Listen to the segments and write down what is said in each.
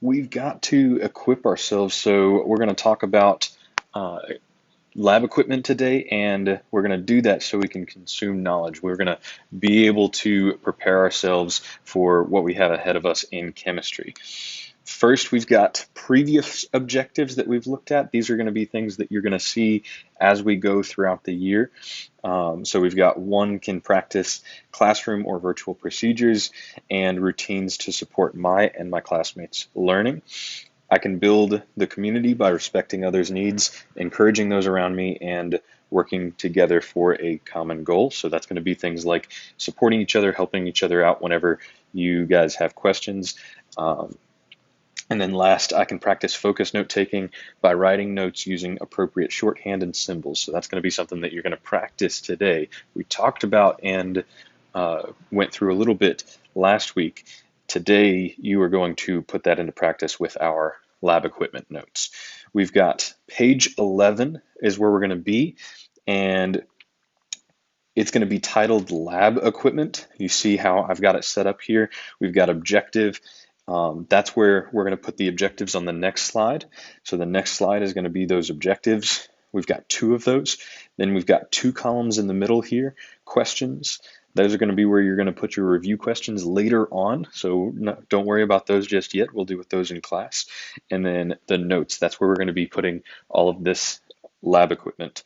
We've got to equip ourselves. So we're going to talk about uh, lab equipment today, and we're going to do that so we can consume knowledge. We're going to be able to prepare ourselves for what we have ahead of us in chemistry. First, we've got previous objectives that we've looked at. These are going to be things that you're going to see as we go throughout the year. So we've got one can practice classroom or virtual procedures and routines to support my and my classmates' learning. I can build the community by respecting others' needs, encouraging those around me, and working together for a common goal. So that's going to be things like supporting each other, helping each other out whenever you guys have questions. And then last, I can practice focus note taking by writing notes using appropriate shorthand and symbols. So that's going to be something that you're going to practice today. We talked about and went through a little bit last week. Today, you are going to put that into practice with our lab equipment notes. We've got page 11 is where we're going to be, and it's going to be titled Lab Equipment. You see how I've got it set up here. We've got objective. That's where we're going to put the objectives on the next slide. So the next slide is going to be those objectives. We've got two of those. Then we've got two columns in the middle here, questions. Those are going to be where you're going to put your review questions later on. So don't worry about those just yet. We'll deal with those in class. And then the notes, that's where we're going to be putting all of this lab equipment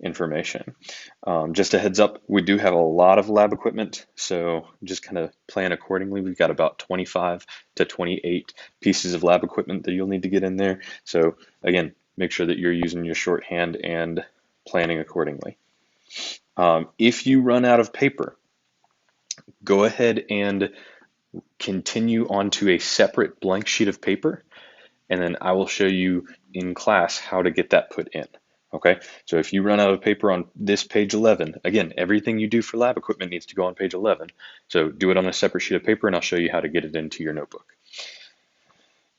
information. Just a heads up, we do have a lot of lab equipment, so just kind of plan accordingly. We've got about 25 to 28 pieces of lab equipment that you'll need to get in there. So again, make sure that you're using your shorthand and planning accordingly. If you run out of paper, go ahead and continue onto a separate blank sheet of paper, and then I will show you in class how to get that put in. Okay, so if you run out of paper on this page 11, again, everything you do for lab equipment needs to go on page 11. So do it on a separate sheet of paper, and I'll show you how to get it into your notebook.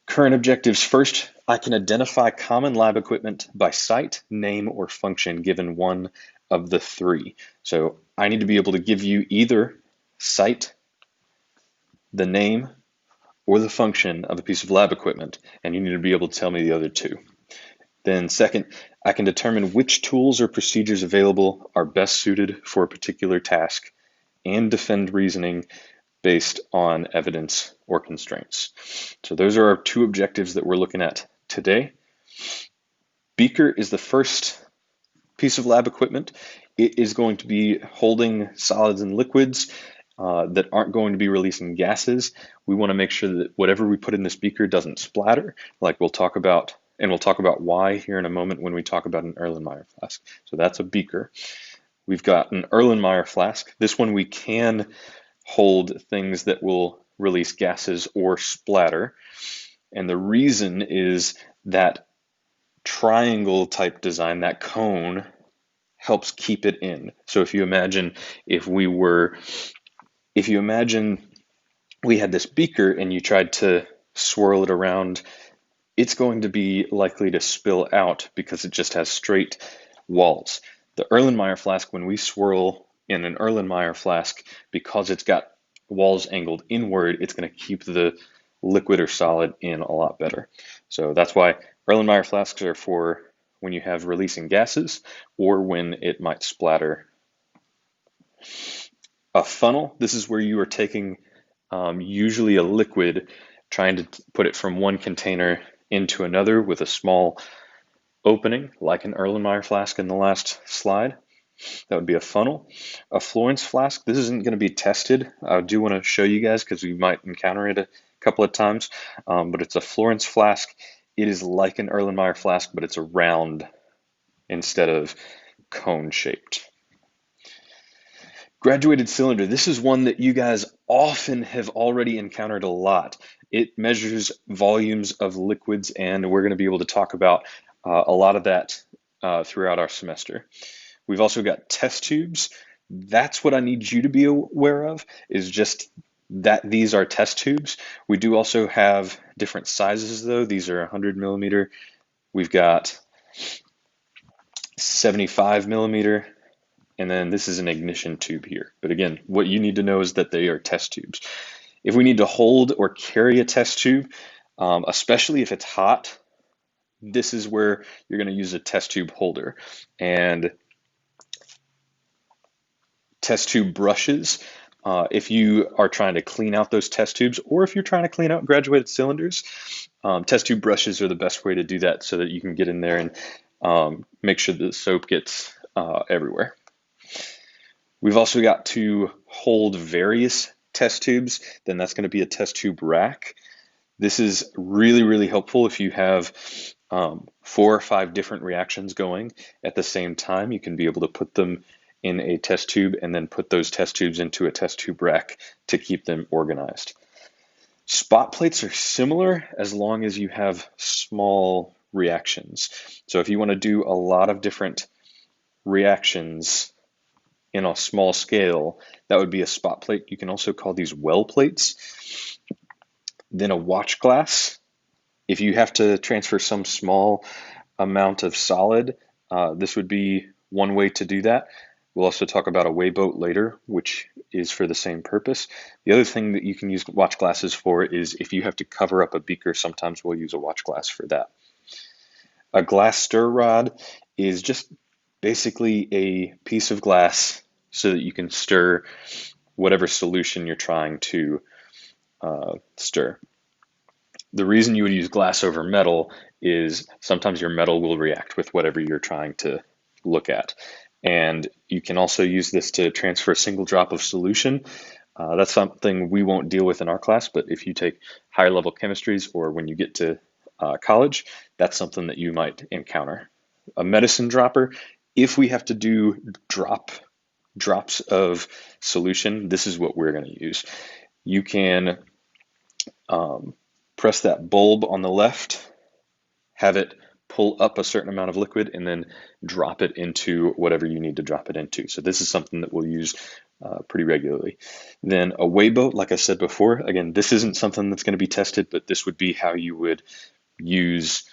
Current objectives. First, I can identify common lab equipment by site, name, or function given one of the three. So I need to be able to give you either site, the name, or the function of a piece of lab equipment, and you need to be able to tell me the other two. Then second, I can determine which tools or procedures available are best suited for a particular task and defend reasoning based on evidence or constraints. So those are our two objectives that we're looking at today. Beaker is the first piece of lab equipment. It is going to be holding solids and liquids that aren't going to be releasing gases. We want to make sure that whatever we put in this beaker doesn't splatter, like we'll talk about. And we'll talk about why here in a moment when we talk about an Erlenmeyer flask. So that's a beaker. We've got an Erlenmeyer flask. This one we can hold things that will release gases or splatter. And the reason is that triangle type design, that cone, helps keep it in. So if you imagine we had this beaker and you tried to swirl it around, it's going to be likely to spill out because it just has straight walls. The Erlenmeyer flask, when we swirl in an Erlenmeyer flask, because it's got walls angled inward, it's going to keep the liquid or solid in a lot better. So that's why Erlenmeyer flasks are for when you have releasing gases or when it might splatter. A funnel, this is where you are taking usually a liquid, trying to put it from one container into another with a small opening, like an Erlenmeyer flask in the last slide. That would be a funnel. A Florence flask, this isn't going to be tested. I do want to show you guys because we might encounter it a couple of times, but it's a Florence flask. It is like an Erlenmeyer flask, but it's a round instead of cone-shaped. Graduated cylinder, this is one that you guys often have already encountered a lot. It measures volumes of liquids, and we're going to be able to talk about a lot of that throughout our semester. We've also got test tubes. That's what I need you to be aware of, is just that these are test tubes. We do also have different sizes though. These are 100 millimeter. We've got 75 millimeter. And then this is an ignition tube here. But again, what you need to know is that they are test tubes. If we need to hold or carry a test tube, especially if it's hot. This is where you're going to use a test tube holder. And test tube brushes, if you are trying to clean out those test tubes, or if you're trying to clean out graduated cylinders, test tube brushes are the best way to do that so that you can get in there and make sure the soap gets everywhere. We've also got to hold various test tubes. Then that's going to be a test tube rack. This is really, really helpful if you have 4 or 5 different reactions going at the same time. You can be able to put them in a test tube and then put those test tubes into a test tube rack to keep them organized. Spot plates are similar as long as you have small reactions. So if you want to do a lot of different reactions in a small scale, that would be a spot plate. You can also call these well plates. Then a watch glass. If you have to transfer some small amount of solid, this would be one way to do that. We'll also talk about a weigh boat later, which is for the same purpose. The other thing that you can use watch glasses for is if you have to cover up a beaker, sometimes we'll use a watch glass for that. A glass stir rod is just basically a piece of glass so that you can stir whatever solution you're trying to stir. The reason you would use glass over metal is sometimes your metal will react with whatever you're trying to look at. And you can also use this to transfer a single drop of solution. That's something we won't deal with in our class, but if you take higher level chemistries or when you get to college, that's something that you might encounter. A medicine dropper, if we have to do drops of solution, this is what we're going to use. You can press that bulb on the left, have it pull up a certain amount of liquid, and then drop it into whatever you need to drop it into. So this is something that we'll use pretty regularly. Then a weigh boat, like I said before, again, this isn't something that's going to be tested, but this would be how you would use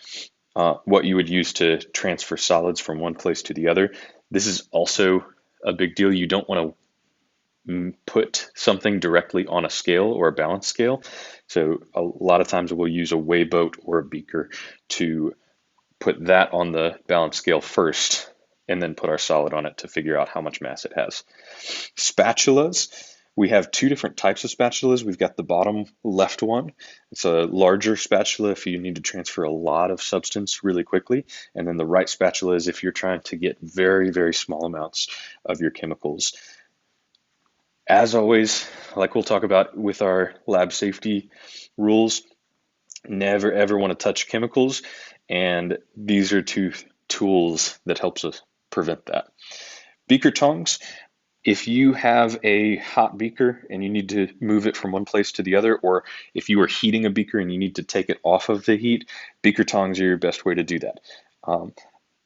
what you would use to transfer solids from one place to the other. This is also a big deal. You don't want to put something directly on a scale or a balance scale. So a lot of times we'll use a weigh boat or a beaker to put that on the balance scale first and then put our solid on it to figure out how much mass it has. Spatulas, we have 2 different types of spatulas. We've got the bottom left one. It's a larger spatula if you need to transfer a lot of substance really quickly. And then the right spatula is if you're trying to get very, very small amounts of your chemicals. As always, like we'll talk about with our lab safety rules, never ever want to touch chemicals, and these are 2 tools that helps us prevent that. Beaker tongs, if you have a hot beaker and you need to move it from one place to the other, or if you are heating a beaker and you need to take it off of the heat, beaker tongs are your best way to do that.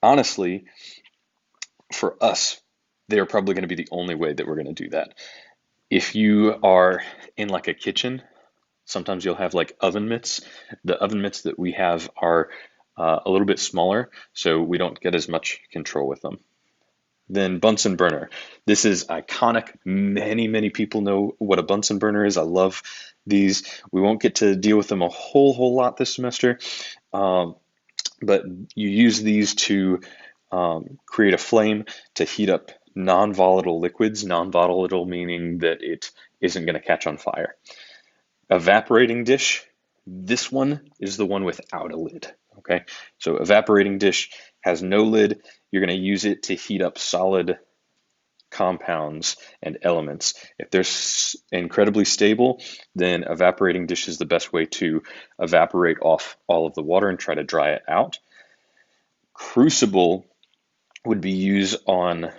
Honestly, for us, they are probably going to be the only way that we're going to do that. If you are in like a kitchen, sometimes you'll have like oven mitts. The oven mitts that we have are a little bit smaller, so we don't get as much control with them. Then Bunsen burner. This is iconic. Many, many people know what a Bunsen burner is. I love these. We won't get to deal with them a whole lot this semester, but you use these to create a flame to heat up non-volatile liquids. Non-volatile meaning that it isn't going to catch on fire. Evaporating dish, this one is the one without a lid, okay? So evaporating dish has no lid. You're going to use it to heat up solid compounds and elements. If they're incredibly stable, then evaporating dish is the best way to evaporate off all of the water and try to dry it out. Crucible would be used on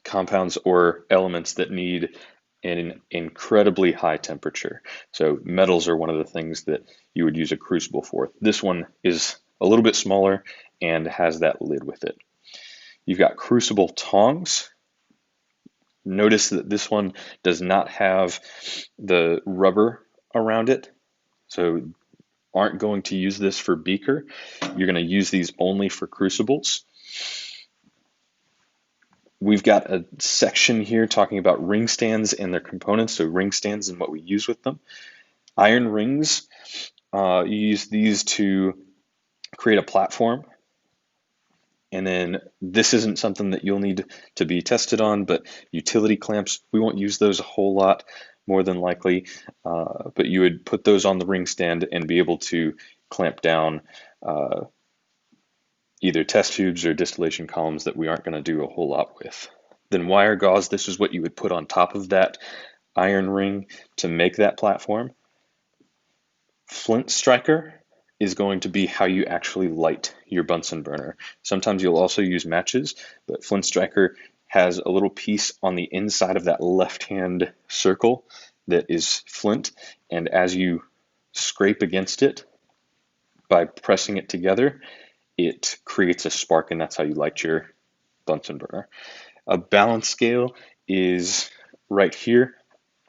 compounds or elements that need an incredibly high temperature. So metals are one of the things that you would use a crucible for. This one is a little bit smaller and has that lid with it. You've got crucible tongs. Notice that this one does not have the rubber around it, so aren't going to use this for beaker. You're going to use these only for crucibles. We've got a section here talking about ring stands and their components, so ring stands and what we use with them. Iron rings, you use these to create a platform. And then this isn't something that you'll need to be tested on, but utility clamps, we won't use those a whole lot, more than likely. But you would put those on the ring stand and be able to clamp down either test tubes or distillation columns that we aren't going to do a whole lot with. Then wire gauze, this is what you would put on top of that iron ring to make that platform. Flint striker is going to be how you actually light your Bunsen burner. Sometimes you'll also use matches, but flint striker has a little piece on the inside of that left-hand circle that is flint, and as you scrape against it by pressing it together, it creates a spark, and that's how you light your Bunsen burner. A balance scale is right here.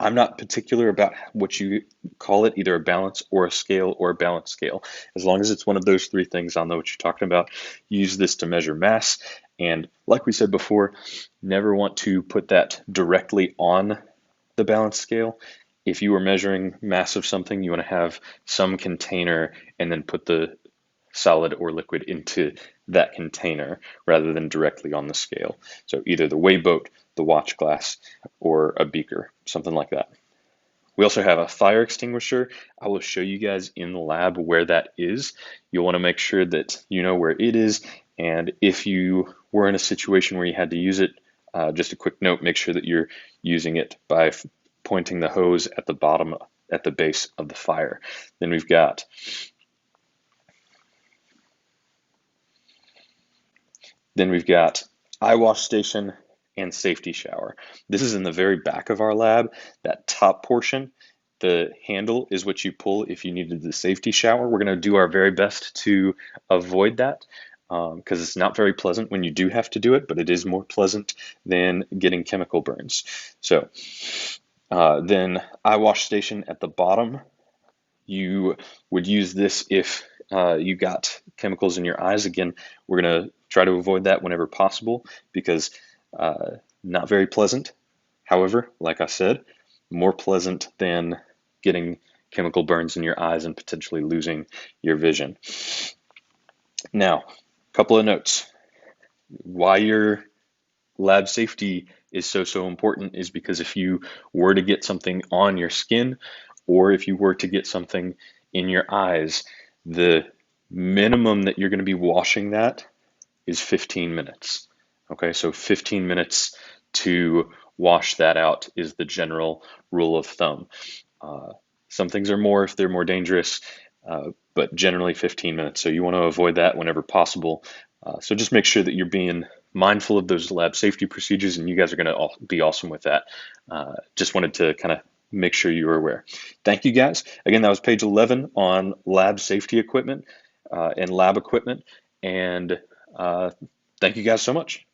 I'm not particular about what you call it, either a balance or a scale or a balance scale. As long as it's one of those three things, I'll know what you're talking about. Use this to measure mass. And like we said before, never want to put that directly on the balance scale. If you are measuring mass of something, you want to have some container and then put the solid or liquid into that container rather than directly on the scale. So either the weigh boat, the watch glass, or a beaker, something like that. We also have a fire extinguisher. I will show you guys in the lab where that is. You'll want to make sure that you know where it is, and if you were in a situation where you had to use it, just a quick note, make sure that you're using it by pointing the hose at the bottom, at the base of the fire. Then we've got eye wash station and safety shower. This is in the very back of our lab. That top portion, the handle is what you pull if you needed the safety shower. We're going to do our very best to avoid that because it's not very pleasant when you do have to do it, but it is more pleasant than getting chemical burns. So then eye wash station at the bottom, you would use this if you got chemicals in your eyes. Again, we're going to try to avoid that whenever possible because not very pleasant. However, like I said, more pleasant than getting chemical burns in your eyes and potentially losing your vision. Now, a couple of notes. Why your lab safety is so important is because if you were to get something on your skin or if you were to get something in your eyes, the minimum that you're going to be washing that is 15 minutes. Okay, so 15 minutes to wash that out is the general rule of thumb. Some things are more if they're more dangerous, but generally 15 minutes. So you want to avoid that whenever possible. So just make sure that you're being mindful of those lab safety procedures, and you guys are going to be awesome with that. Just wanted to kind of make sure you were aware. Thank you guys. Again, that was page 11 on lab safety equipment and lab equipment. And thank you guys so much.